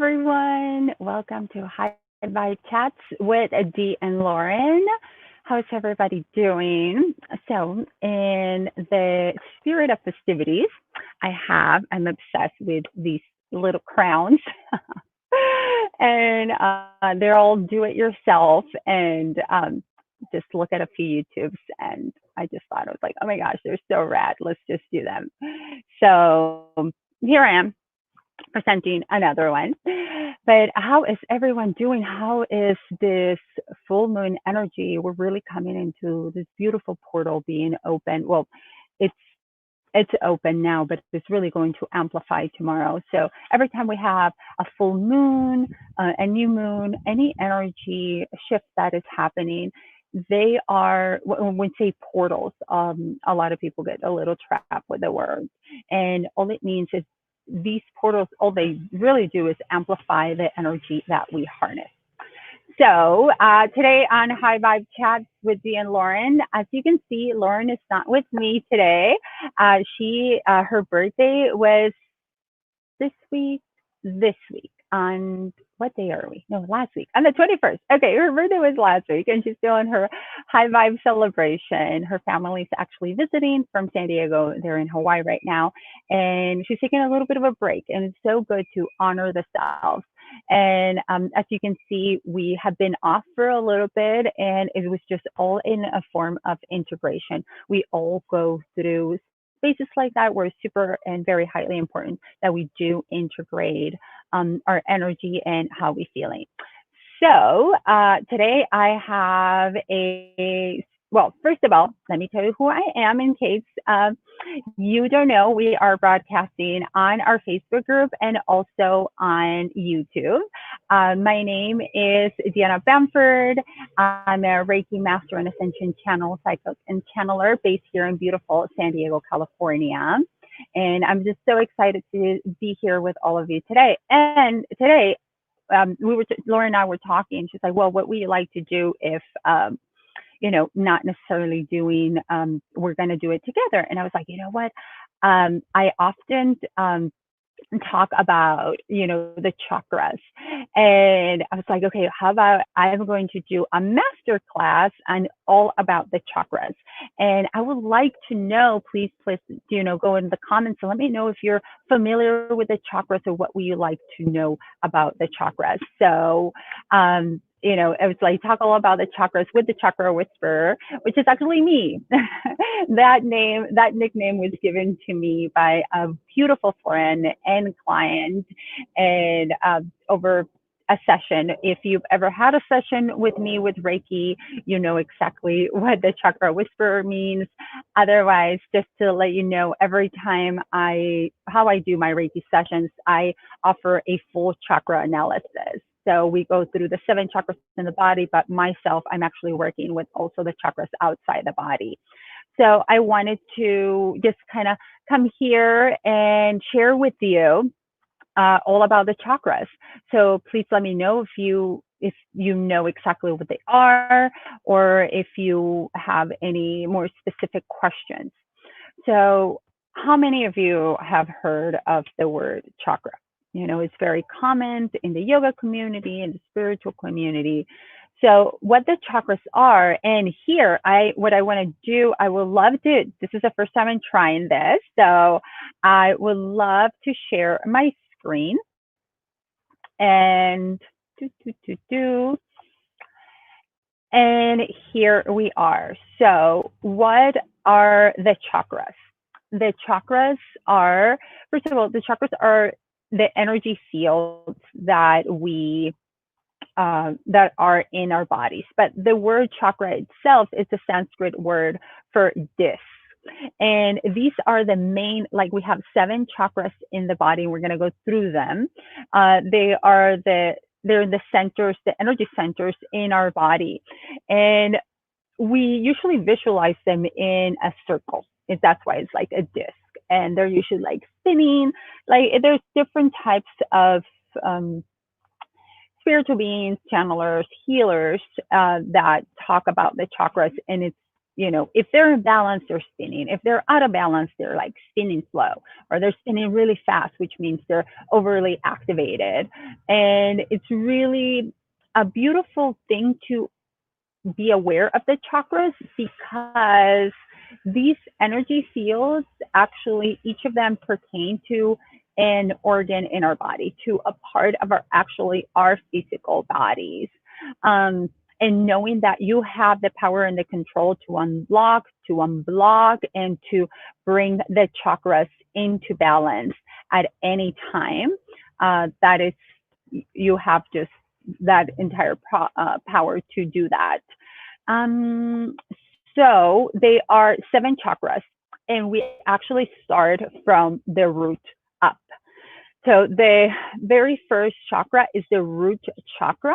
everyone. Welcome to High Vibe Chats with Dee and Lauren. How's everybody doing? So, in the spirit of festivities, I'm obsessed with these little crowns. And they're all do it yourself. And just look at a few YouTubes. And I just thought, I was like, oh my gosh, they're so rad. Let's just do them. So, here I am presenting another one. But how is everyone doing? How is this full moon energy? We're really coming into this beautiful portal being open. Well, it's it's open now, but it's really going to amplify tomorrow. So every time we have a full moon, a new moon, any energy shift that is happening, they are, when we say portals, a lot of people get a little trapped with the word. And all it means is these portals, all they really do is amplify the energy that we harness. So today on High Vibe Chats with Dee and Lauren, as you can see, Lauren is not with me today. Her birthday was this week. On what day are we? No, last week, on the 21st. Okay, her birthday was last week, and she's doing her High Vibe celebration. Her family's actually visiting from San Diego. They're in Hawaii right now, and she's taking a little bit of a break, and it's so good to honor the self. And as you can see, we have been off for a little bit, and it was just all in a form of integration. We all go through spaces like that where it's super and very highly important that we do integrate our energy and how we're feeling. So today I have well, first of all, let me tell you who I am in case you don't know. We are broadcasting on our Facebook group and also on YouTube. My name is Diana.c.bamford. I'm a Reiki Master and Ascension Channel, Psychic and Channeler based here in beautiful San Diego, California. And I'm just so excited to be here with all of you today. And today, Lauren and I were talking. She's like, well, what would you like to do if not necessarily doing, we're going to do it together. And I was like, you know what? I often talk about, the chakras. And I was like, okay, how about I'm going to do a master class on all about the chakras. And I would like to know, please, go in the comments and let me know if you're familiar with the chakras or what would you like to know about the chakras. So, it was like talk all about the chakras with the Chakra Whisperer, which is actually me. That nickname was given to me by a beautiful friend and client, and over a session. If you've ever had a session with me with Reiki, you know exactly what the Chakra Whisperer means. Otherwise, just to let you know, every time how I do my Reiki sessions, I offer a full chakra analysis. So we go through the 7 chakras in the body, but myself, I'm actually working with also the chakras outside the body. So I wanted to just kind of come here and share with you all about the chakras. So please let me know if you know exactly what they are, or if you have any more specific questions. So how many of you have heard of the word chakra? It's very common in the yoga community and the spiritual community. So what the chakras are, and here, what I want to do, I would love to, this is the first time I'm trying this, so I would love to share my screen. And and here we are. So what are the chakras? The chakras are, first of all, the chakras are the energy fields that that are in our bodies. But the word chakra itself is a Sanskrit word for disc. And these are the main, like we have 7 chakras in the body. We're going to go through them. They're the centers, the energy centers in our body. And we usually visualize them in a circle. That's why it's like a disc. And they're usually like spinning. Like there's different types of spiritual beings, channelers, healers that talk about the chakras, and it's you know, if they're in balance, they're spinning. If they're out of balance, they're like spinning slow, or they're spinning really fast, which means they're overly activated. And it's really a beautiful thing to be aware of the chakras, because these energy fields actually, each of them pertain to an organ in our body, to a part of our physical bodies. And knowing that you have the power and the control to unblock, and to bring the chakras into balance at any time, that is, you have just that entire power to do that. Um, so they are 7 chakras, and we actually start from the root up. So the very first chakra is the root chakra,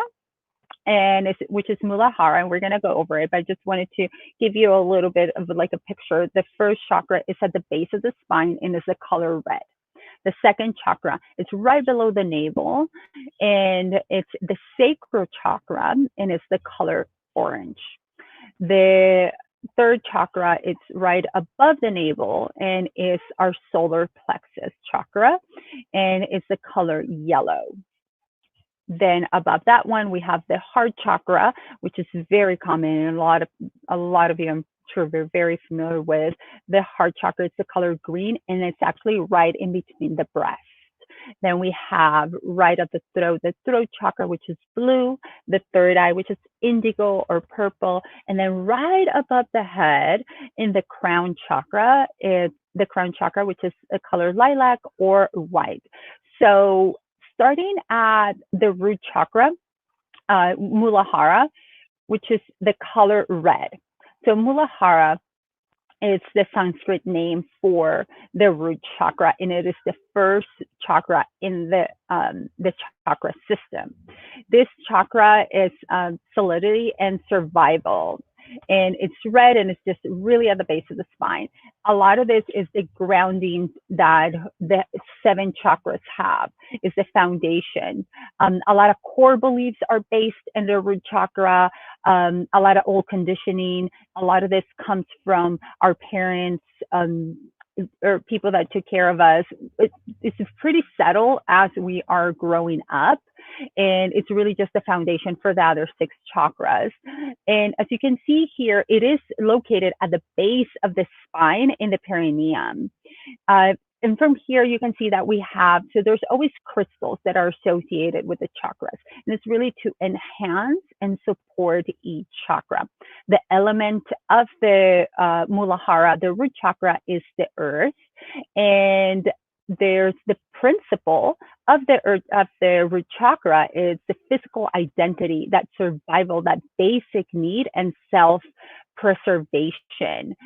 and which is Muladhara, and we're going to go over it, but I just wanted to give you a little bit of like a picture. The first chakra is at the base of the spine and is the color red. The second chakra is right below the navel, and it's the sacral chakra, and it's the color orange. The third chakra, it's right above the navel, and is our solar plexus chakra, and it's the color yellow. Then above that one, we have the heart chakra, which is very common, and a lot of you, I'm sure, we're very familiar with. The heart chakra, it's the color green, and it's actually right in between the breast. Then we have right at the throat chakra, which is blue, the third eye, which is indigo or purple, and then right above the head in the crown chakra, is the crown chakra, which is a color lilac or white. So starting at the root chakra, Muladhara, which is the color red. So Muladhara is the Sanskrit name for the root chakra, and it is the first chakra in the chakra system. This chakra is solidity and survival, and it's red, and it's just really at the base of the spine. A lot of this is the grounding that the 7 chakras have, is the foundation. A lot of core beliefs are based in the root chakra, a lot of old conditioning. A lot of this comes from our parents, or people that took care of us. It's pretty subtle as we are growing up, and it's really just the foundation for the other 6 chakras. And as you can see here, it is located at the base of the spine in the perineum. And from here, you can see that we have, so there's always crystals that are associated with the chakras. And it's really to enhance and support each chakra. The element of the Muladhara, the root chakra, is the earth. And there's the principle of the earth, of the root chakra, is the physical identity, that survival, that basic need, and self-preservation.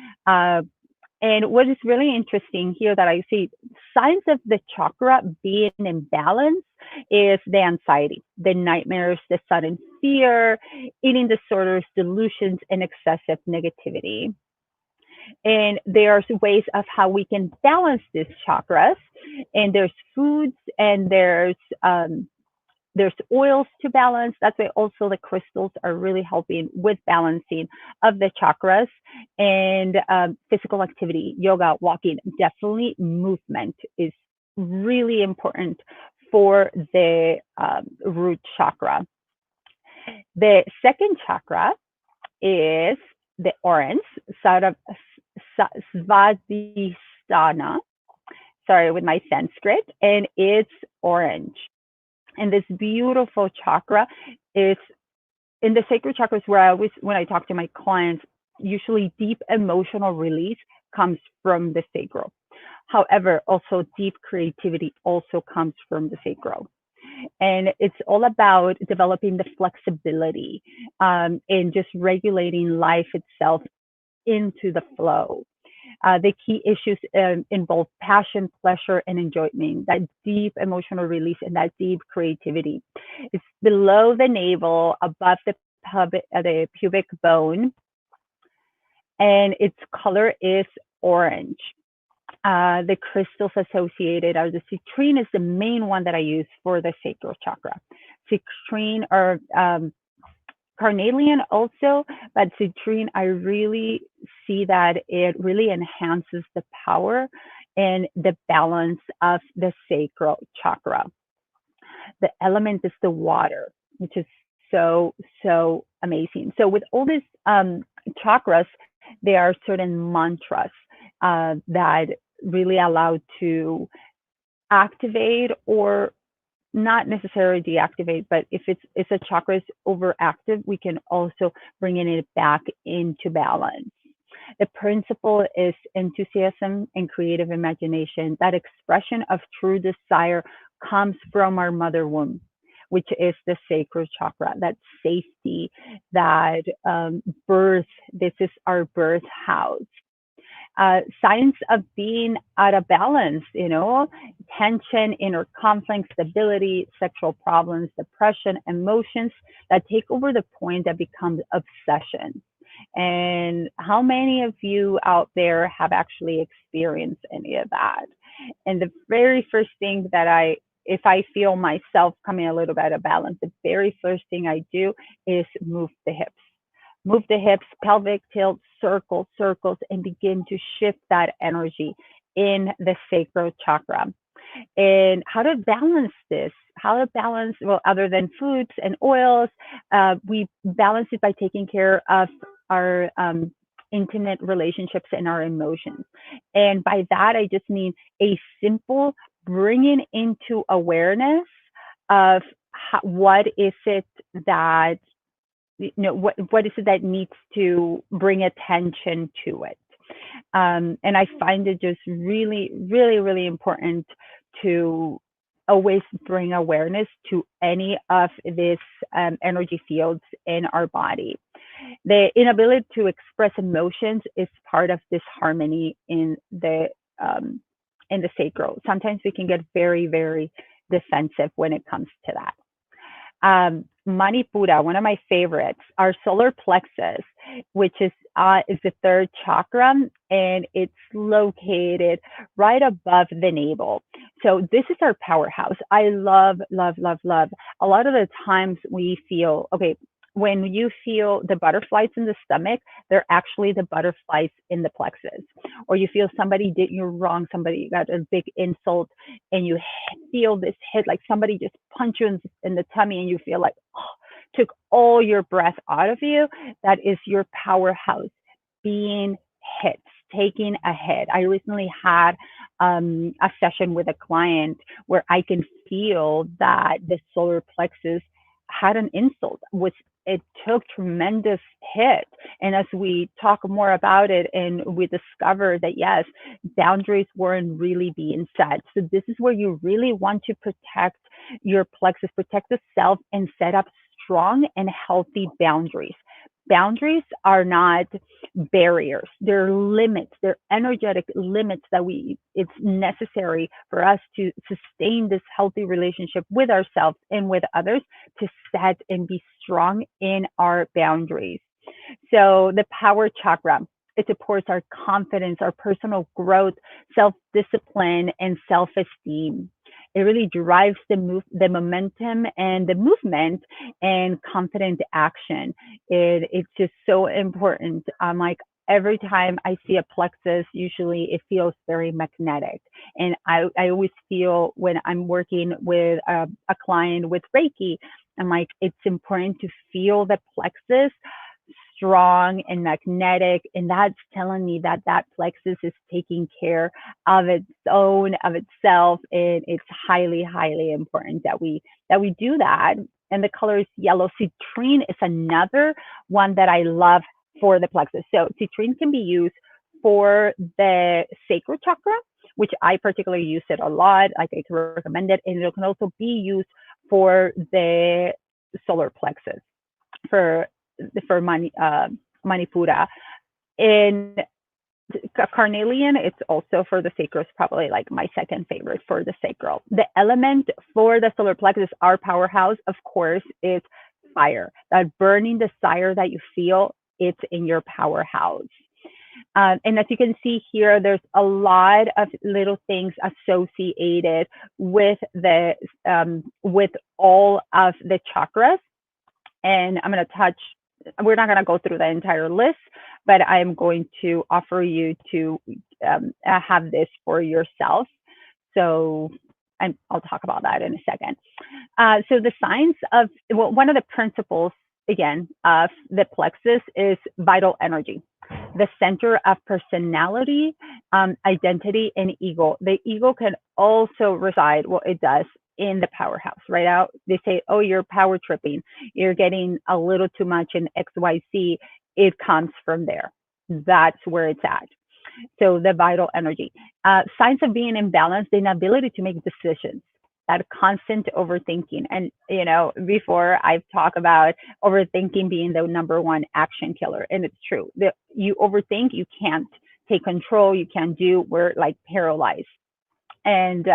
And what is really interesting here that I see signs of the chakra being in balance is the anxiety, the nightmares, the sudden fear, eating disorders, delusions, and excessive negativity. And there's ways of how we can balance these chakras. And there's foods, and there's oils to balance. That's why also the crystals are really helping with balancing of the chakras. And physical activity, yoga, walking, definitely movement is really important for the root chakra. The second chakra is the orange, Svadhisthana. Sorry, with my Sanskrit, and it's orange. And this beautiful chakra is in the sacred chakras, where I always, when I talk to my clients, usually deep emotional release comes from the sacral. However, also deep creativity also comes from the sacral. And it's all about developing the flexibility, and just regulating life itself into the flow. The key issues involve passion, pleasure, and enjoyment, that deep emotional release and that deep creativity. It's below the navel, above the pubic bone, and its color is orange. The crystals associated are the citrine is the main one that I use for the sacral chakra. Citrine, or Carnelian also, but citrine, I really see that it really enhances the power and the balance of the sacral chakra. The element is the water, which is so amazing. So with all these chakras, there are certain mantras that really allow to activate or not necessarily deactivate, but if a chakra is overactive, we can also bring it back into balance. The principle is enthusiasm and creative imagination. That expression of true desire comes from our mother womb, which is the sacral chakra, that safety, that birth. This is our birth house. Signs of being out of balance, tension, inner conflict, stability, sexual problems, depression, emotions that take over the point that becomes obsession. And how many of you out there have actually experienced any of that? And the very first thing that if I feel myself coming a little bit out of balance, the very first thing I do is move the hips. Move the hips, pelvic tilt, circles, and begin to shift that energy in the sacral chakra. And how to balance this? How to balance, well, other than foods and oils, we balance it by taking care of our intimate relationships and our emotions. And by that, I just mean a simple bringing into awareness of what is it that what is it that needs to bring attention to it. And I find it just really important to always bring awareness to any of these energy fields in our body. The inability to express emotions is part of this harmony in the sacral. Sometimes we can get very defensive when it comes to that. Manipura, one of my favorites, our solar plexus, which is the third chakra, and it's located right above the navel. So this is our powerhouse. I love. A lot of the times we feel, okay, when you feel the butterflies in the stomach, they're actually the butterflies in the plexus. Or you feel somebody did you wrong, somebody got a big insult, and you feel this hit, like somebody just punched you in the tummy, and you feel like, took all your breath out of you. That is your powerhouse being hit, taking a hit. I recently had a session with a client where I can feel that the solar plexus had an insult. It took tremendous hit. And as we talk more about it, and we discover that yes, boundaries weren't really being set. So this is where you really want to protect your plexus, protect the self, and set up strong and healthy boundaries. Boundaries are not barriers. They're limits. They're energetic limits that it's necessary for us to sustain this healthy relationship with ourselves and with others, to set and be strong in our boundaries. So the Power Chakra, it supports our confidence, our personal growth, self-discipline, and self-esteem. It really drives the momentum and the movement and confident action. It's just so important. Like every time I see a plexus, usually it feels very magnetic. And I always feel when I'm working with a client with Reiki, I'm like, it's important to feel the plexus strong and magnetic, and that's telling me that plexus is taking care of its own, of itself, and it's highly important that we do that. And the color is yellow. Citrine is another one that I love for the plexus. So citrine can be used for the sacral chakra, which I particularly use it a lot. Like I can recommend it, and it can also be used for the solar plexus, for Manipura. In Carnelian, it's also for the sacral. It's probably like my second favorite for the sacral. The element for the solar plexus, our powerhouse, of course, is fire. That burning desire that you feel, it's in your powerhouse. And as you can see here, there's a lot of little things associated with with all of the chakras. And I'm going to touch, we're not going to go through the entire list, but I'm going to offer you to have this for yourself. So I'll talk about that in a second. So the signs of, well, one of the principles, again, of the plexus is vital energy, the center of personality, identity, and ego. The ego can also reside, well, it does, in the powerhouse, right? Out, they say, oh, you're power tripping, you're getting a little too much in XYZ. It comes from there. That's where it's at. So the vital energy. Signs of being imbalanced, the inability to make decisions, that constant overthinking. And, you know, before I've talked about overthinking being the number one action killer. And it's true. You overthink, you can't take control, you can't do, we're like paralyzed. And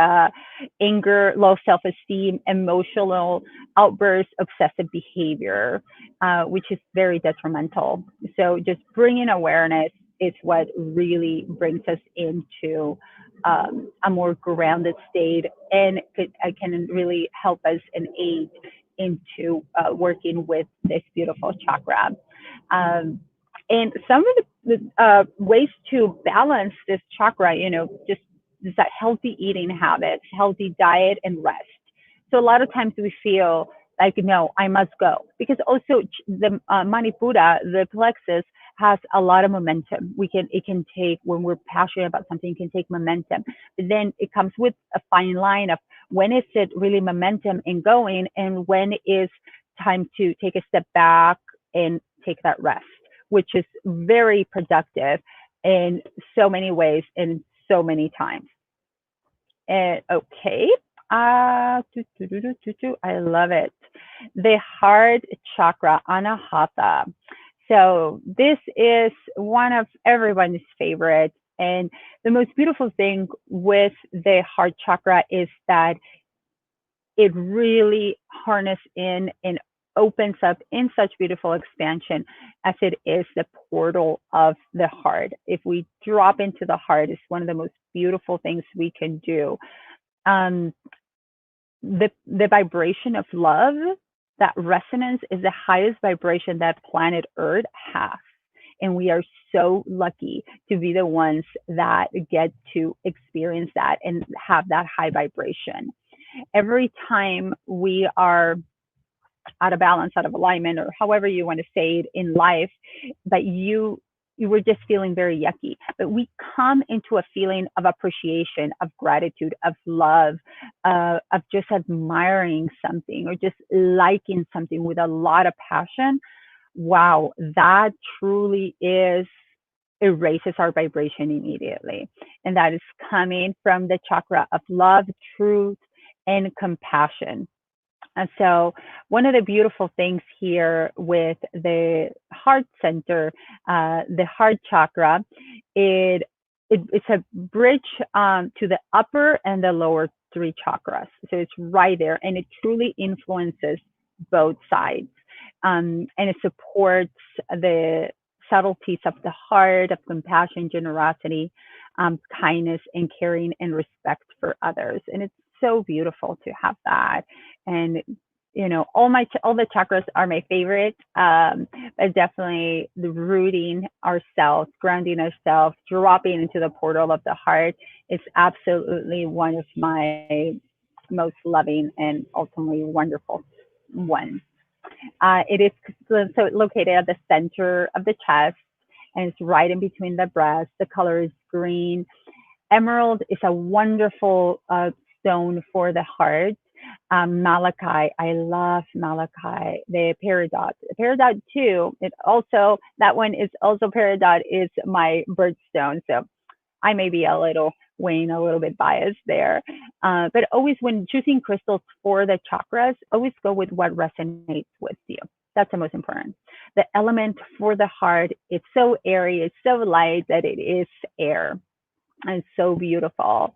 anger, low self-esteem, emotional outbursts, obsessive behavior, which is very detrimental. So just bringing awareness is what really brings us into a more grounded state, and can really help us and aid into working with this beautiful chakra. And some of the ways to balance this chakra, you know, just is that healthy eating habits, healthy diet, and rest. So a lot of times we feel like, no, I must go, because also the Manipura, the plexus, has a lot of momentum. It can take, when we're passionate about something, it can take momentum. But then it comes with a fine line of when is it really momentum and going, and when is time to take a step back and take that rest, which is very productive in so many ways and so many times. And okay, I love it. The Heart Chakra, Anahata. So this is one of everyone's favorite. And the most beautiful thing with the Heart Chakra is that it really harnesses in and opens up in such beautiful expansion, as it is the portal of the heart. If we drop into the heart, it's one of the most beautiful things we can do. The vibration of love, that resonance, is the highest vibration that planet Earth has. And we are so lucky to be the ones that get to experience that and have that high vibration. Every time we are out of balance, out of alignment, or however you want to say it in life, but you were just feeling very yucky. But we come into a feeling of appreciation, of gratitude, of love, of just admiring something or just liking something with a lot of passion. Wow, that truly erases our vibration immediately. And that is coming from the chakra of love, truth, and compassion. And so one of the beautiful things here with the heart center, the heart chakra, it's a bridge to the upper and the lower three chakras. So it's right there, and it truly influences both sides. And it supports the subtleties of the heart, of compassion, generosity, kindness, and caring and respect for others. And it's so beautiful to have that. And you know, all the chakras are my favorite, but definitely the rooting ourselves, grounding ourselves, dropping into the portal of the heart is absolutely one of my most loving and ultimately wonderful ones. It is so located at the center of the chest, and it's right in between the breasts. The color is green. Emerald is a wonderful stone for the heart. Malachite, I love malachite. The peridot, too. That one is also peridot, is my birthstone. So I may be a little bit biased there. But always, when choosing crystals for the chakras, always go with what resonates with you. That's the most important. The element for the heart, it's so airy, it's so light that it is air. And so beautiful.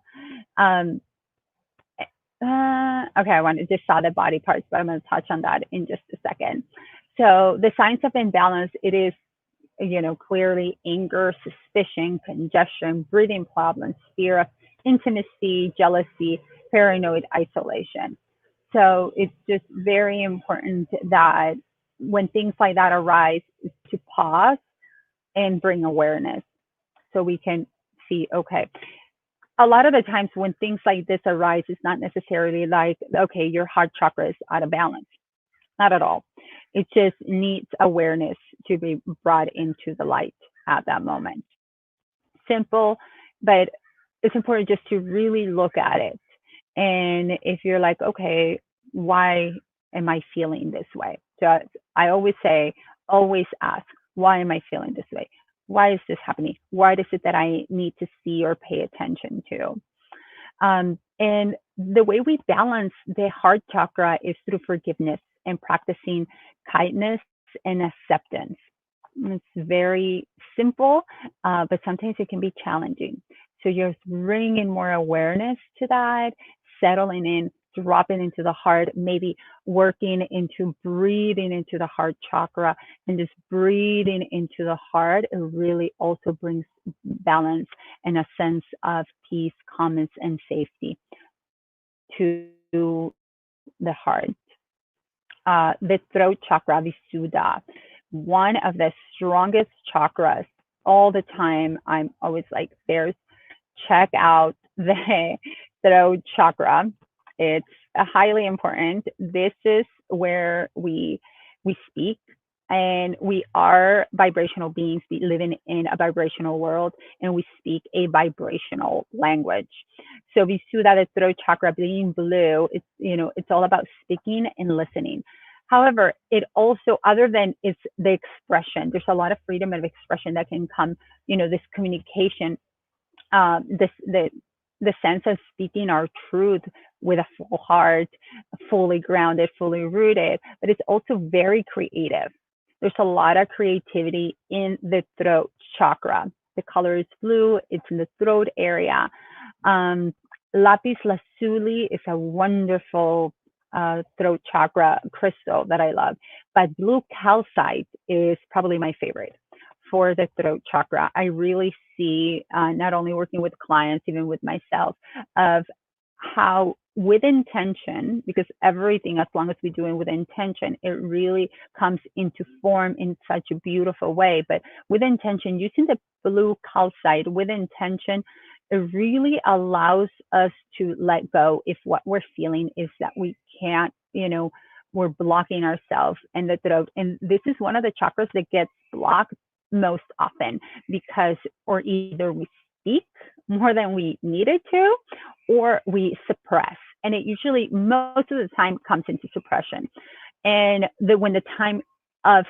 Okay, I just saw the body parts, but I'm going to touch on that in just a second. So the signs of imbalance, it is, clearly anger, suspicion, congestion, breathing problems, fear of intimacy, jealousy, paranoid isolation. So it's just very important that when things like that arise, is to pause and bring awareness so we can see, okay. A lot of the times when things like this arise, it's not necessarily like, okay, your heart chakra is out of balance. Not at all. It just needs awareness to be brought into the light at that moment. Simple, but it's important just to really look at it. And if you're like, okay, why am I feeling this way? So I always say, always ask, why am I feeling this way? Why is this happening? What is it that I need to see or pay attention to? And the way we balance the heart chakra is through forgiveness and practicing kindness and acceptance. It's very simple, but sometimes it can be challenging. So you're bringing more awareness to that, settling in, dropping into the heart, maybe working into breathing into the heart chakra and just breathing into the heart. It really also brings balance and a sense of peace, calmness, and safety to the heart. The throat chakra, Visuddha, one of the strongest chakras. All the time, I'm always like, there's check out the throat chakra. It's highly important. This is where we speak, and we are vibrational beings living in a vibrational world, and we speak a vibrational language. So Visuddha, the throat chakra, being blue, it's all about speaking and listening. However, it also, other than it's the expression, there's a lot of freedom of expression that can come, this communication, the sense of speaking our truth with a full heart, fully grounded, fully rooted, but it's also very creative. There's a lot of creativity in the throat chakra. The color is blue. It's in the throat area. Lapis lazuli is a wonderful throat chakra crystal that I love, but blue calcite is probably my favorite for the throat chakra. I really see, not only working with clients, even with myself, of how with intention, because everything, as long as we do it with intention, it really comes into form in such a beautiful way. But with intention, using the blue calcite with intention, it really allows us to let go if what we're feeling is that we can't, we're blocking ourselves in the throat. And this is one of the chakras that gets blocked most often because, or either we speak more than we needed to, or we suppress. And it usually, most of the time, comes into suppression. And when the time of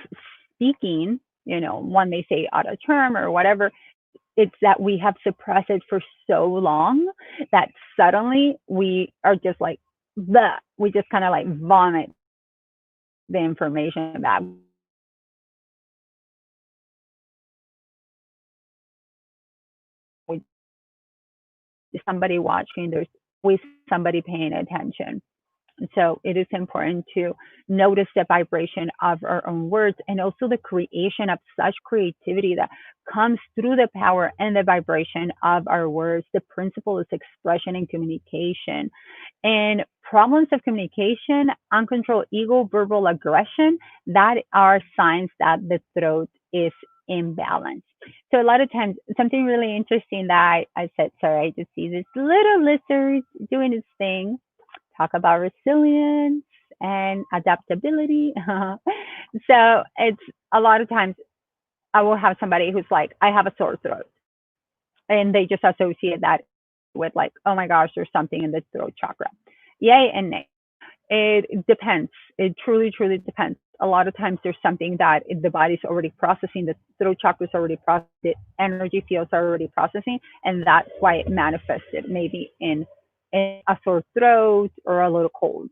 speaking, one may say out of term or whatever, it's that we have suppressed it for so long that suddenly we are just like, bleh, we just kind of like vomit the information back. Somebody watching, there's always somebody paying attention. So it is important to notice the vibration of our own words, and also the creation of such creativity that comes through the power and the vibration of our words. The principle is expression and communication. And problems of communication, uncontrolled ego, verbal aggression, that are signs that the throat is imbalanced. So a lot of times, something really interesting that I said, sorry, I just see this little lizard doing its thing. Talk about resilience and adaptability. So it's a lot of times I will have somebody who's like, I have a sore throat. And they just associate that with like, oh my gosh, there's something in the throat chakra. Yay and nay. It depends. It truly, truly depends. A lot of times there's something that the body's already processing, the throat chakra is already processing, the energy fields are already processing, and that's why it manifested maybe in a sore throat or a little cold.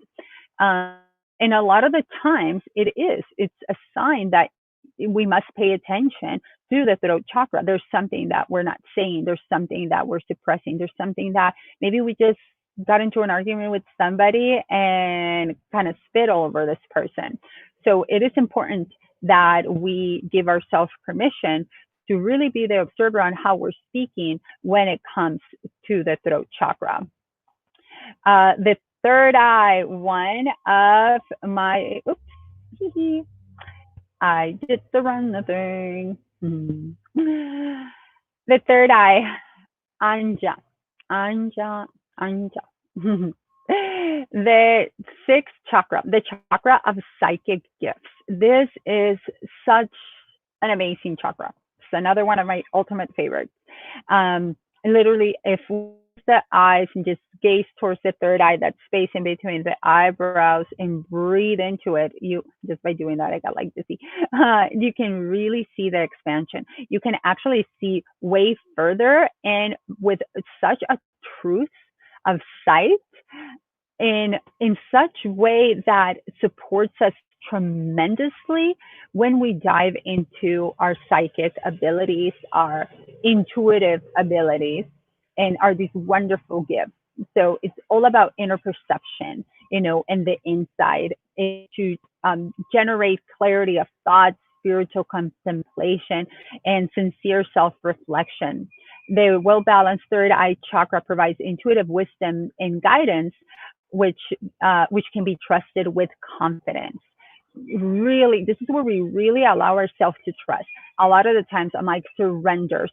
And a lot of the times it's a sign that we must pay attention to the throat chakra. There's something that we're not saying. There's something that we're suppressing. There's something that maybe we just got into an argument with somebody and kind of spit all over this person. So it is important that we give ourselves permission to really be the observer on how we're speaking when it comes to the throat chakra. The third eye, one of my, I did the run the thing. The third eye, Anja, Anja, Anja. The sixth chakra, the chakra of psychic gifts. This is such an amazing chakra. It's another one of my ultimate favorites. Literally, if the eyes and just gaze towards the third eye, that space in between the eyebrows, and breathe into it, you just by doing that, I got like dizzy. You can really see the expansion. You can actually see way further, and with such a truth of sight in such way that supports us tremendously when we dive into our psychic abilities, our intuitive abilities, and are these wonderful gifts. So it's all about inner perception, and the inside to generate clarity of thought, spiritual contemplation, and sincere self-reflection. The well-balanced third eye chakra provides intuitive wisdom and guidance, which can be trusted with confidence. Really, this is where we really allow ourselves to trust. A lot of the times, I'm like, surrender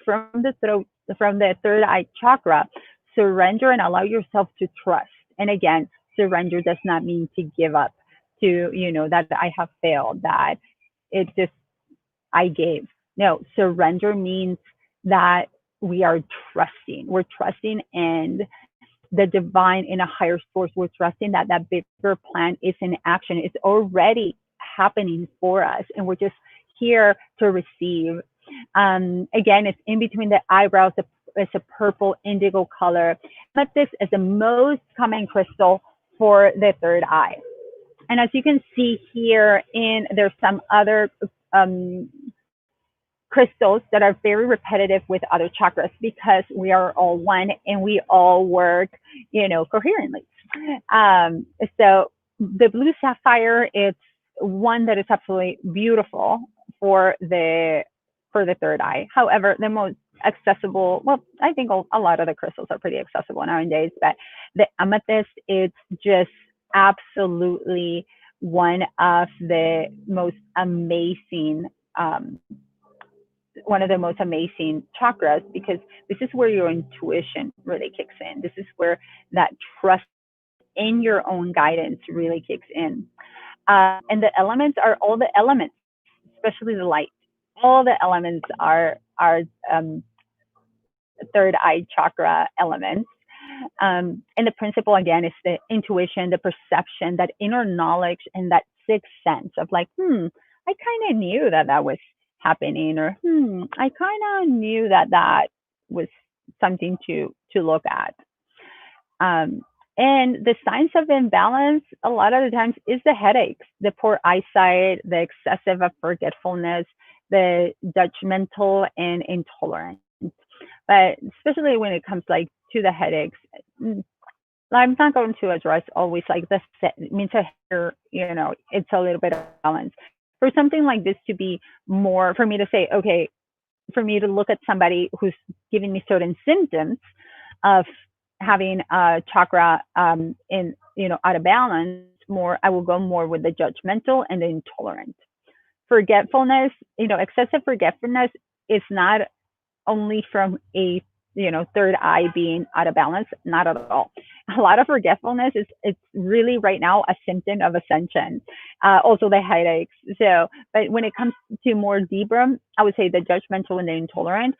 from the throat, from the third eye chakra. Surrender and allow yourself to trust. And again, surrender does not mean to give up, to that I have failed, that it just I gave. No, surrender means that we are trusting. We're trusting and the divine in a higher source. We're trusting that that bigger plan is in action. It's already happening for us, and we're just here to receive. Again, it's in between the eyebrows. It's a purple indigo color. But this is the most common crystal for the third eye. And as you can see here, there's some other crystals that are very repetitive with other chakras, because we are all one and we all work, coherently. So the blue sapphire, it's one that is absolutely beautiful for the third eye. However, the most accessible, well, I think a lot of the crystals are pretty accessible nowadays, but the amethyst, it's just absolutely one of the most amazing chakras, because this is where your intuition really kicks in. This is where that trust in your own guidance really kicks in. And the elements are all the elements, especially the light. All the elements are third eye chakra elements. And the principle, again, is the intuition, the perception, that inner knowledge, and that sixth sense of like, I kind of knew that was happening, or I kind of knew that was something to look at. And the signs of imbalance, a lot of the times, is the headaches, the poor eyesight, the excessive of forgetfulness, the judgmental and intolerant. But especially when it comes like to the headaches, I'm not going to address always like the means it's a little bit of balance. For something like this to be more, for me to say, okay, for me to look at somebody who's giving me certain symptoms of having a chakra out of balance, more, I will go more with the judgmental and the intolerant. Forgetfulness, excessive forgetfulness is not only from a third eye being out of balance, not at all. A lot of forgetfulness it's really right now a symptom of ascension. Also the headaches. So, but when it comes to more deeper, I would say the judgmental and the intolerant,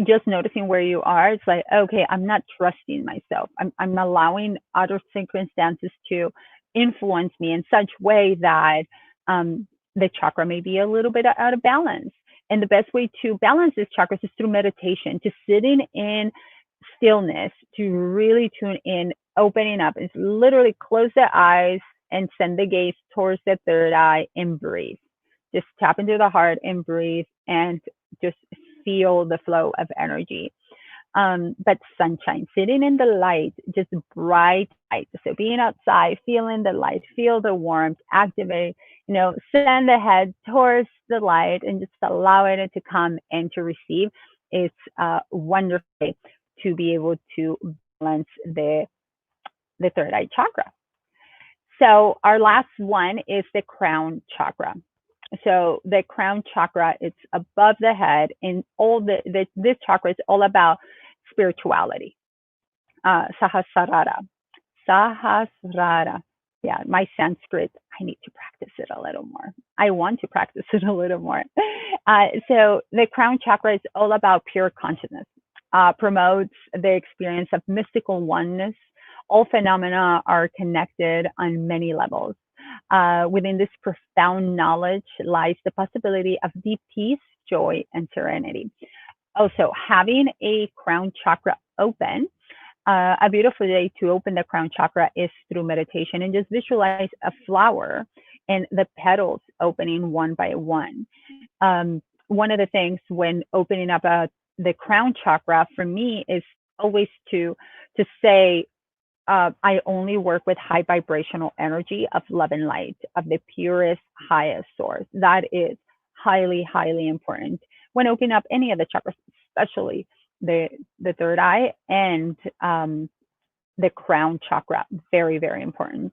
just noticing where you are, it's like, okay, I'm not trusting myself. I'm allowing other circumstances to influence me in such way that the chakra may be a little bit out of balance. And the best way to balance this chakra is through meditation, to sitting in stillness, to really tune in, opening up. It's literally close the eyes and send the gaze towards the third eye and breathe. Just tap into the heart and breathe, and just feel the flow of energy. But sunshine, sitting in the light, just bright light. So being outside, feeling the light, feel the warmth, activate, send the head towards the light and just allow it to come and to receive. It's wonderful to be able to balance the third eye chakra. So our last one is the crown chakra. So the crown chakra, it's above the head, and all this chakra is all about spirituality. Sahasrara. Sahasrara. Yeah, my Sanskrit, I need to practice it a little more. I want to practice it a little more. So the crown chakra is all about pure consciousness, promotes the experience of mystical oneness. All phenomena are connected on many levels. Within this profound knowledge lies the possibility of deep peace, joy, and serenity. Also, having a crown chakra open, a beautiful way to open the crown chakra is through meditation, and just visualize a flower and the petals opening one by one. One of the things when opening up the crown chakra for me is always to say, I only work with high vibrational energy of love and light, of the purest, highest source. That is highly, highly important when opening up any of the chakras, especially the third eye and the crown chakra. Very, very important.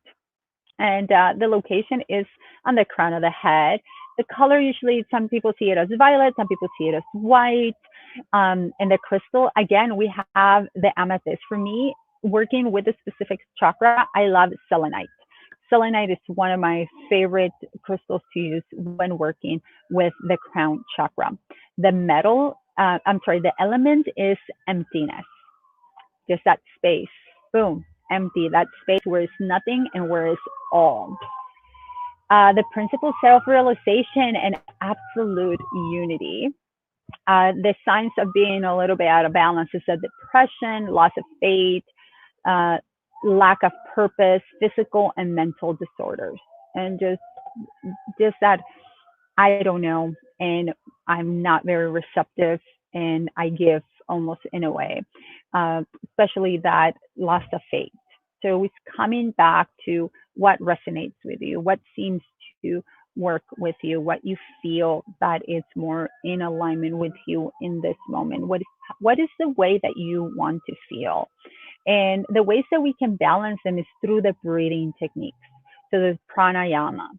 And the location is on the crown of the head. The color, usually some people see it as violet, some people see it as white. And the crystal, again, we have the amethyst. For me, working with a specific chakra, I love selenite. Selenite is one of my favorite crystals to use when working with the crown chakra. The metal, the element is emptiness, just that space. Boom, empty, that space where it's nothing and where it's all. The principle self-realization and absolute unity. The signs of being a little bit out of balance is a depression, loss of faith, lack of purpose, physical and mental disorders, and just that I don't know, and I'm not very receptive, and I give almost in a way, especially that loss of faith. So it's coming back to what resonates with you, what seems to work with you, what you feel that is more in alignment with you in this moment. What is the way that you want to feel? And the ways that we can balance them is through the breathing techniques. So there's pranayama.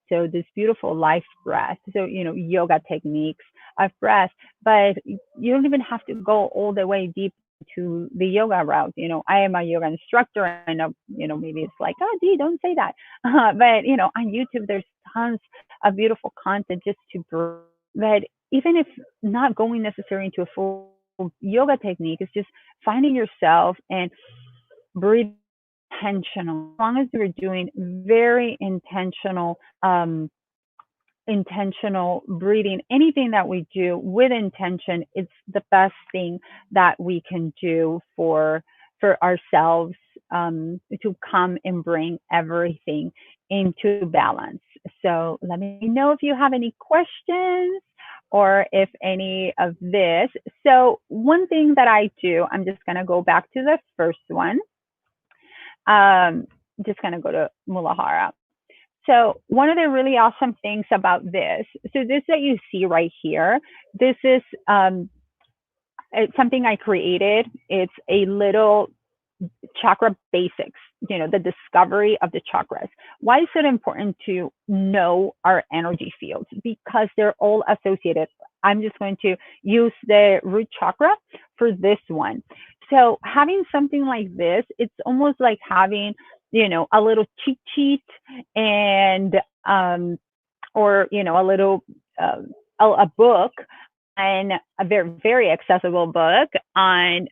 So this beautiful life breath. So, yoga techniques of breath, but you don't even have to go all the way deep to the yoga route. I am a yoga instructor, and maybe it's like, oh, gee, don't say that. But on YouTube, there's tons of beautiful content just to breathe. But even if not going necessarily into a full yoga technique, it's just finding yourself and breathe intentional. As long as you're doing very intentional breathing, anything that we do with intention, it's the best thing that we can do for ourselves, to come and bring everything into balance. So let me know if you have any questions or if any of this. So one thing that I do, I'm just going to go back to the first one. Just going to go to Mulahara. So one of the really awesome things about this, so this that you see right here, this is it's something I created. It's a little Chakra Basics, the discovery of the chakras. Why is it important to know our energy fields? Because they're all associated. I'm just going to use the root chakra for this one. So having something like this, it's almost like having, a little cheat sheet and, or, a little, a book, and a very, very accessible book on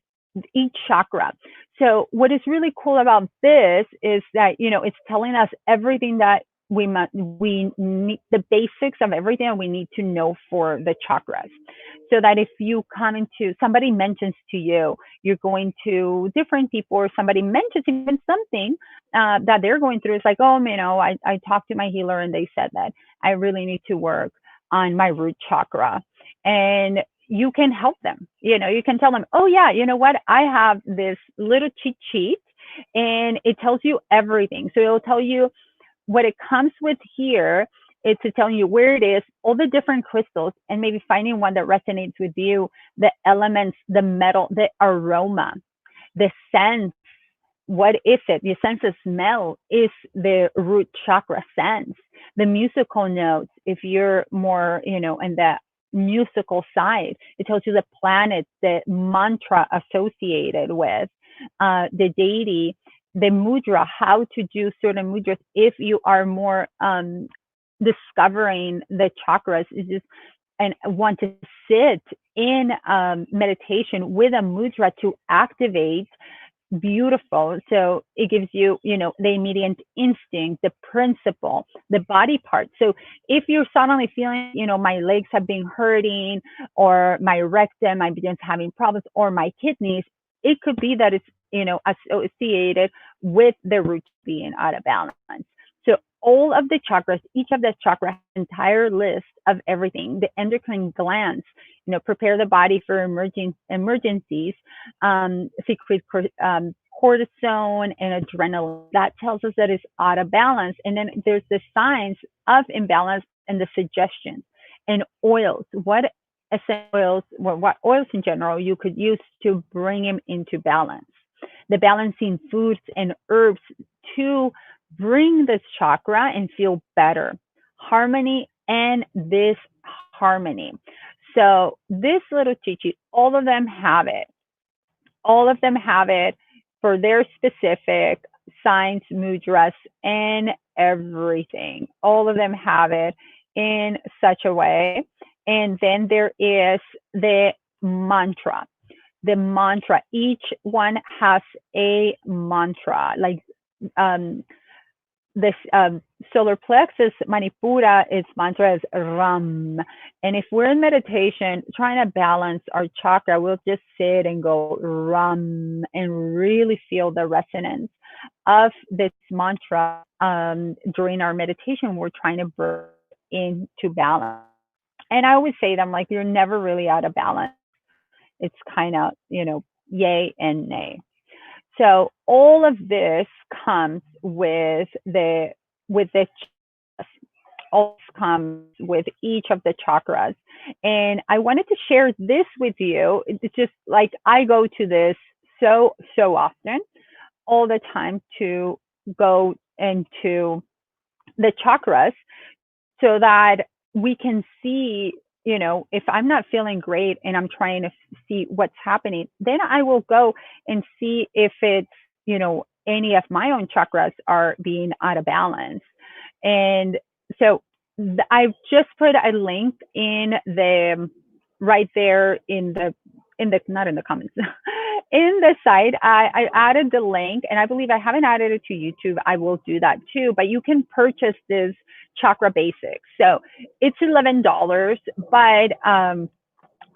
each chakra. So what is really cool about this is that, it's telling us everything that we need, the basics of everything that we need to know for the chakras. So that if you come into, somebody mentions to you, you're going to different people, or somebody mentions even something that they're going through. It's like, oh, I talked to my healer and they said that I really need to work on my root chakra. And you can help them. You can tell them, oh yeah, you know what? I have this little cheat sheet and it tells you everything. So it'll tell you what it comes with here. It's to tell you where it is, all the different crystals, and maybe finding one that resonates with you, the elements, the metal, the aroma, the sense. What is it? The sense of smell is the root chakra sense. The musical notes If you're more, you know, in the musical side, it tells you the planets, the mantra associated with the deity, the mudra, how to do certain mudras. If you are more discovering the chakras, is just and want to sit in meditation with a mudra to activate, beautiful. So it gives you, you know, the immediate instinct, the principle, the body part. So if you're suddenly feeling, you know, my legs have been hurting, or my rectum, I begin having problems, or my kidneys, it could be that it's, you know, associated with the root being out of balance. So all of the chakras, each of the chakra, entire list of everything, the endocrine glands, you know, prepare the body for emergencies, secrete cortisone and adrenaline. That tells us that it's out of balance. And then there's the signs of imbalance and the suggestions. And oils, what essential oils, what oils in general you could use to bring them into balance. The balancing foods and herbs to bring this chakra and feel better. Harmony and disharmony. So this little cheat sheet, all of them have it. All of them have it for their specific signs, mudras, and everything. All of them have it in such a way. And then there is the mantra. The mantra, each one has a mantra. Like this solar plexus, Manipura, its mantra is Ram. And if we're in meditation trying to balance our chakra, we'll just sit and go Ram and really feel the resonance of this mantra during our meditation. We're trying to bring into balance. And I always say them like, you're never really out of balance. It's kind of, you know, yay and nay. So all of this comes with the chakras. All this comes with each of the chakras. And I wanted to share this with you. It's just like I go to this so often, all the time, to go into the chakras so that we can see, you know, if I'm not feeling great and I'm trying to see what's happening, then I will go and see if it's, you know, any of my own chakras are being out of balance. And so I've just put a link in the, right there in the, not in the comments, in the site. I added the link, and I believe I haven't added it to YouTube. I will do that too, but you can purchase this Chakra Basics. So it's $11, but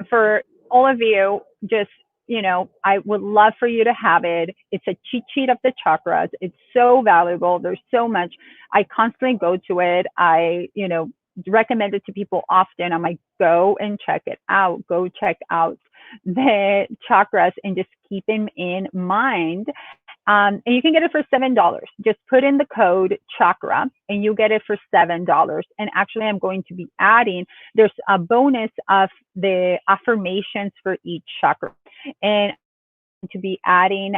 for all of you, just, you know, I would love for you to have it. It's a cheat sheet of the chakras. It's so valuable. There's so much. I constantly go to it. I, you know, recommend it to people often. I'm like, go and check it out. Go check out the chakras and just keep them in mind. And you can get it for $7. Just put in the code chakra and you get it for $7. And actually, I'm going to be adding, there's a bonus of the affirmations for each chakra. And I'm going to be adding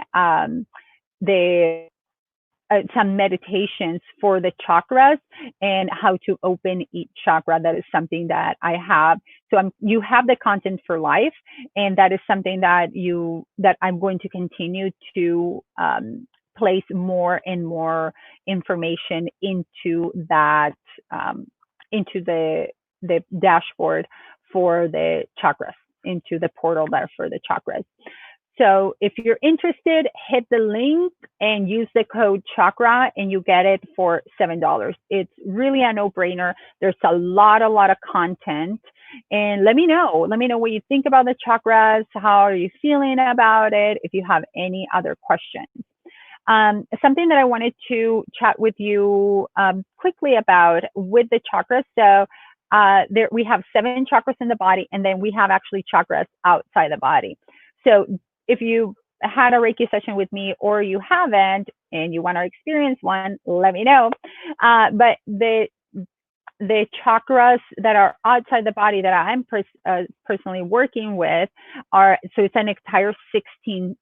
some meditations for the chakras and how to open each chakra. That is something that I have. So you have the content for life, and that is something that I'm going to continue to place more and more information into that, into the dashboard for the chakras, into the portal there for the chakras. So if you're interested, hit the link and use the code chakra and you get it for $7. It's really a no-brainer. There's a lot of content. And let me know what you think about the chakras. How are you feeling about it? If you have any other questions. Something that I wanted to chat with you quickly about with the chakras. So there we have 7 chakras in the body, and then we have actually chakras outside the body. So if you had a Reiki session with me or you haven't and you want to experience one, let me know. But the chakras that are outside the body that I'm personally working with are, so it's an entire 16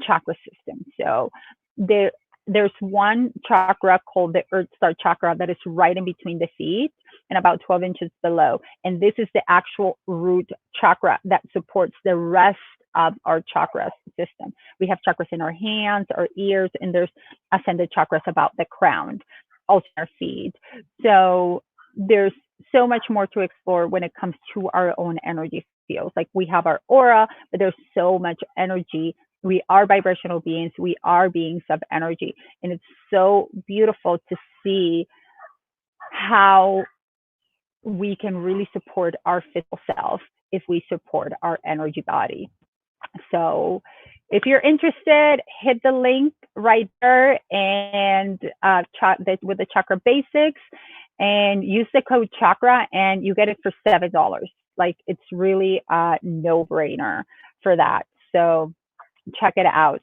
chakra system. So there's one chakra called the Earth Star Chakra that is right in between the feet. and about 12 inches below. And this is the actual root chakra that supports the rest of our chakras system. We have chakras in our hands, our ears, and there's ascended chakras about the crown, also our feet. So there's so much more to explore when it comes to our own energy fields. Like we have our aura, but there's so much energy. We are vibrational beings. We are beings of energy. And it's so beautiful to see how we can really support our physical self if we support our energy body. So if you're interested, hit the link right there and with the Chakra Basics, and use the code Chakra, and you get it for $7. Like, it's really a no-brainer for that. So check it out.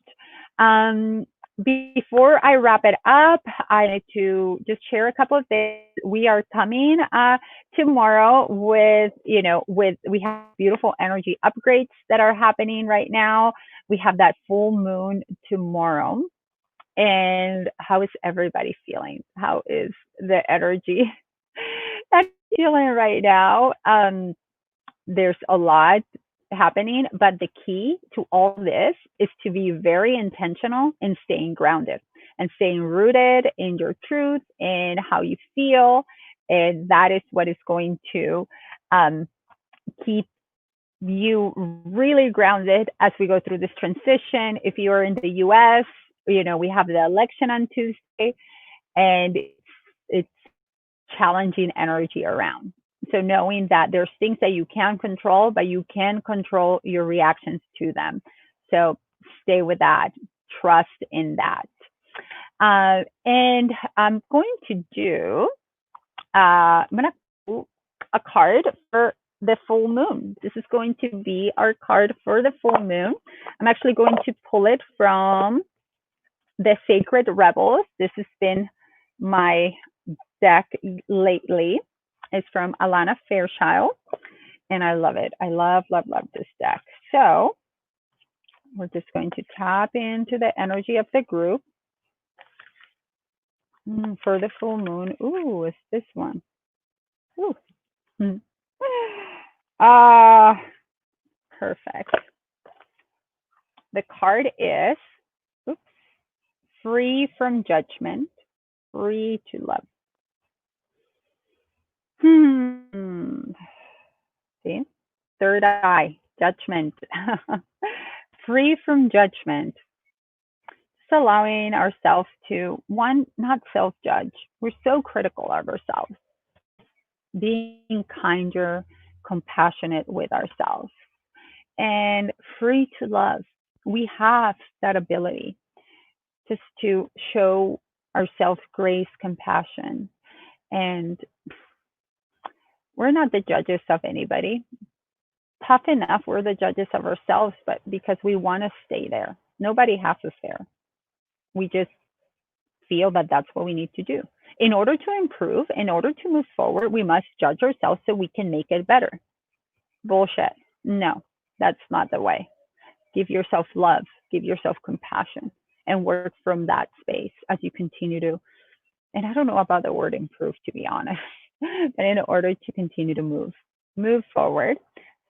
Before I wrap it up, I need to just share a couple of things. We are coming tomorrow with, we have beautiful energy upgrades that are happening right now. We have that full moon tomorrow. And how is everybody feeling? How is the energy feeling right now? There's a lot happening, but the key to all this is to be very intentional in staying grounded and staying rooted in your truth and how you feel. And that is what is going to keep you really grounded as we go through this transition. If you're in the US, we have the election on Tuesday, and it's challenging energy around. So knowing that there's things that you can control, but you can control your reactions to them. So stay with that, trust in that. And I'm going to do, pull a card for the full moon. This is going to be our card for the full moon. I'm actually going to pull it from the Sacred Rebels. This has been my deck lately. It's from Alana Fairchild, and I love it. I love, love, love this deck. So we're just going to tap into the energy of the group for the full moon. Ooh, it's this one. Ooh. Perfect. The card is free from judgment, free to love. See? Third eye, judgment. Free from judgment. Just allowing ourselves to, one, not self-judge. We're so critical of ourselves. Being kinder, compassionate with ourselves. And free to love. We have that ability just to show ourselves grace, compassion. And we're not the judges of anybody. Tough enough, we're the judges of ourselves, but because we want to stay there. Nobody has us there. We just feel that that's what we need to do. In order to improve, in order to move forward, we must judge ourselves so we can make it better. Bullshit. No, that's not the way. Give yourself love, give yourself compassion, and work from that space as you continue to, and I don't know about the word improve, to be honest, but in order to continue to move forward.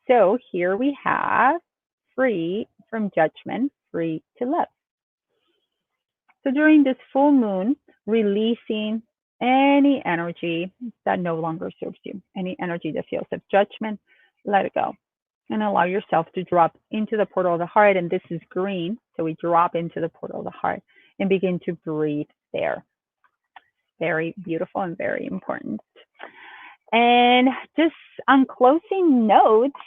So here we have free from judgment, free to love. So during this full moon, releasing any energy that no longer serves you, any energy that feels of judgment, let it go. And allow yourself to drop into the portal of the heart. And this is green. So we drop into the portal of the heart and begin to breathe there. Very beautiful and very important. And just on closing notes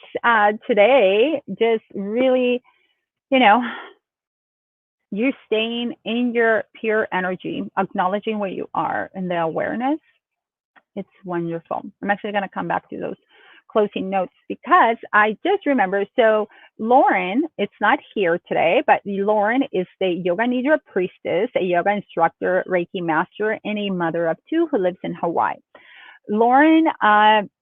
today, just really, you staying in your pure energy, acknowledging where you are and the awareness, it's wonderful. I'm actually going to come back to those closing notes because I just remember, so Lauren, it's not here today, but Lauren is the Yoga Nidra priestess, a yoga instructor, Reiki master, and a mother of two who lives in Hawaii. Lauren,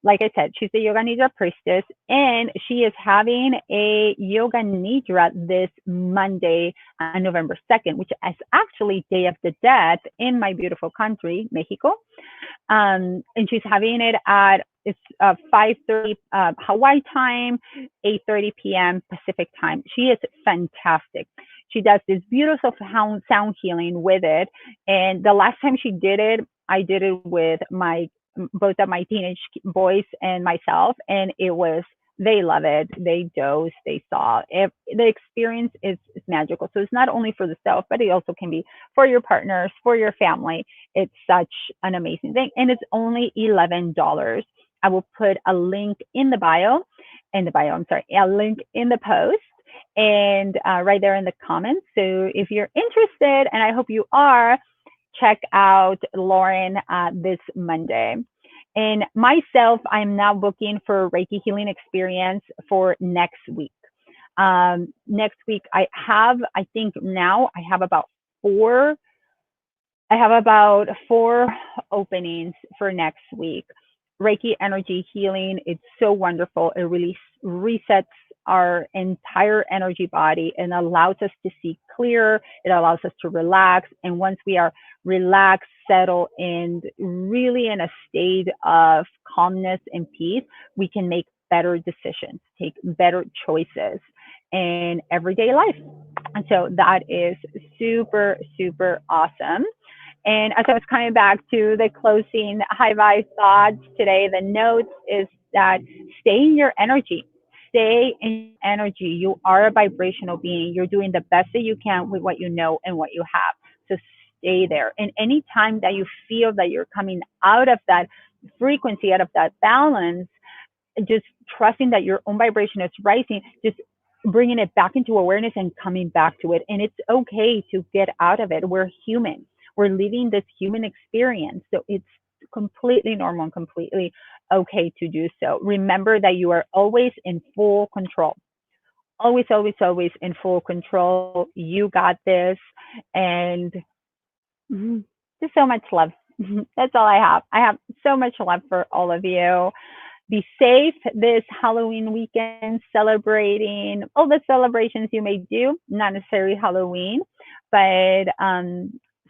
like I said, she's the Yoga Nidra priestess, and she is having a Yoga Nidra this Monday, November 2nd, which is actually Day of the Dead in my beautiful country, Mexico. And she's having it at it's 5:30 Hawaii time, 8:30 p.m. Pacific time. She is fantastic. She does this beautiful sound healing with it. And the last time she did it, I did it with both of my teenage boys and myself, and it was they love it. They dose, they saw. The experience is magical. So it's not only for the self, but it also can be for your partners, for your family. It's such an amazing thing. And it's only $11. I will put a link in the bio, a link in the post and right there in the comments. So if you're interested, and I hope you are, check out Lauren this Monday. And myself, I'm now booking for a Reiki healing experience for next week. Next week, I think now I have about four openings for next week. Reiki energy healing, it's so wonderful. It really resets our entire energy body and allows us to see clear. It allows us to relax. And once we are relaxed, settled, and really in a state of calmness and peace, we can make better decisions, take better choices in everyday life. And so that is super, super awesome. And as I was coming back to the closing high vibe thoughts today, the notes is that stay in your energy. Stay in energy. You are a vibrational being. You're doing the best that you can with what you know and what you have. So stay there. And any time that you feel that you're coming out of that frequency, out of that balance, just trusting that your own vibration is rising, just bringing it back into awareness and coming back to it. And it's okay to get out of it. We're human. We're living this human experience. So it's completely normal and completely okay to do so. Remember that you are always in full control. Always, always, always in full control. You got this. And just so much love. That's all I have. I have so much love for all of you. Be safe this Halloween weekend, celebrating all the celebrations you may do, not necessarily Halloween, but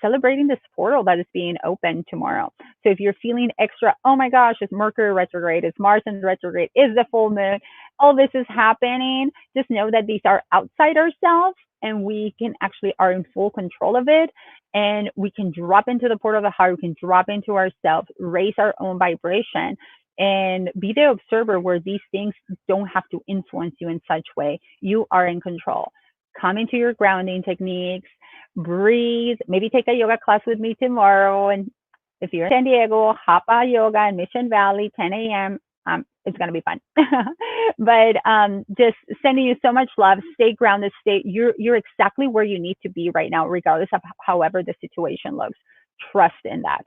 celebrating this portal that is being opened tomorrow. So if you're feeling extra, oh my gosh, it's Mercury retrograde, it's Mars in retrograde, it's the full moon, all this is happening, just know that these are outside ourselves and we can actually are in full control of it. And we can drop into the portal of the heart, we can drop into ourselves, raise our own vibration, and be the observer where these things don't have to influence you in such way. You are in control. Come into your grounding techniques, breathe, maybe take a yoga class with me tomorrow. And if you're in San Diego, Hatha Yoga in Mission Valley, 10 a.m. It's going to be fun. But just sending you so much love. Stay grounded. You're exactly where you need to be right now, regardless of however the situation looks. Trust in that.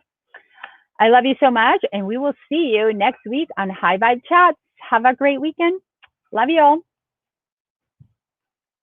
I love you so much, and we will see you next week on High Vibe Chats. Have a great weekend. Love you all.